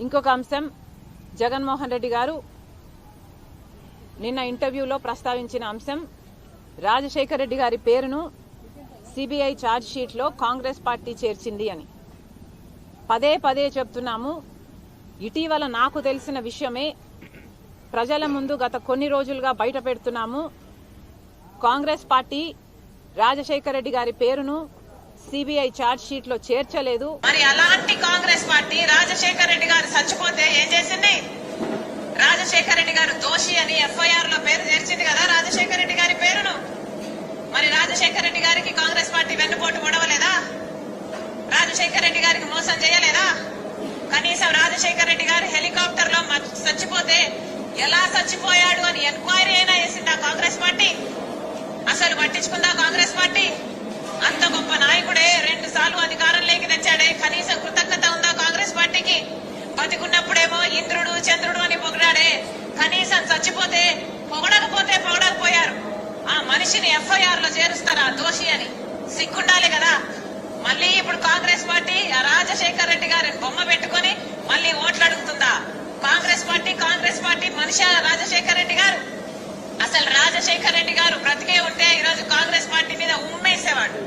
ఇంకొక అంశం, జగన్మోహన్ రెడ్డి గారు నిన్న ఇంటర్వ్యూలో ప్రస్తావించిన అంశం, రాజశేఖర రెడ్డి గారి పేరును సిబిఐ ఛార్జ్ షీట్లో కాంగ్రెస్ పార్టీ చేర్చింది అని పదే పదే చెప్తున్నాము. ఇటీవల నాకు తెలిసిన విషయమే ప్రజల ముందు గత కొన్ని రోజులుగా బయట పెడుతున్నాము. కాంగ్రెస్ పార్టీ రాజశేఖర రెడ్డి గారి పేరును సిబిఐ ఛార్జ్ షీట్ లో చేర్చలేదు. మరి అలాంటి కాంగ్రెస్ పార్టీ రాజశేఖర రెడ్డి గారు చచ్చిపోతే ఏం చేసింది? రాజశేఖర రెడ్డి గారు దోషి అని ఎఫ్ఐఆర్ లో పేరు చేర్చింది కదా రాజశేఖర రెడ్డి గారి పేరును. మరి రాజశేఖర రెడ్డి గారికి కాంగ్రెస్ పార్టీ వెన్నుపోటు పొడవలేదా? రాజశేఖర రెడ్డి గారికి మోసం చేయలేదా? కనీసం రాజశేఖర రెడ్డి గారు హెలికాప్టర్ లో చచ్చిపోతే ఎలా చచ్చిపోయాడు అని ఎంక్వైరీ అయినా చేసిందా కాంగ్రెస్ పార్టీ? అసలు పట్టించుకుందా కాంగ్రెస్ పార్టీ? అంత గొప్ప నాయకుడే 2 సార్లు అధికారంలోకి తెచ్చాడే, కనీసం కృతజ్ఞత ఉందా కాంగ్రెస్ పార్టీకి? బతికున్నప్పుడేమో ఇంద్రుడు చంద్రుడు అని పొగిడాడే, కనీసం చచ్చిపోతే పొగడకపోయారు. ఆ మనిషిని ఎఫ్ఐఆర్ లో చేరుస్తారా దోషి అని? సిగ్గుండాలి కదా. మళ్ళీ ఇప్పుడు కాంగ్రెస్ పార్టీ రాజశేఖర రెడ్డి గారిని బొమ్మ పెట్టుకుని మళ్ళీ ఓట్లు అడుగుతుందా? కాంగ్రెస్ పార్టీ మనిషి రాజశేఖర రెడ్డి గారు? అసలు రాజశేఖర రెడ్డి గారు బ్రతికే ఉంటే ఈరోజు కాంగ్రెస్ పార్టీ మీద ఉమ్మేసేవాడు.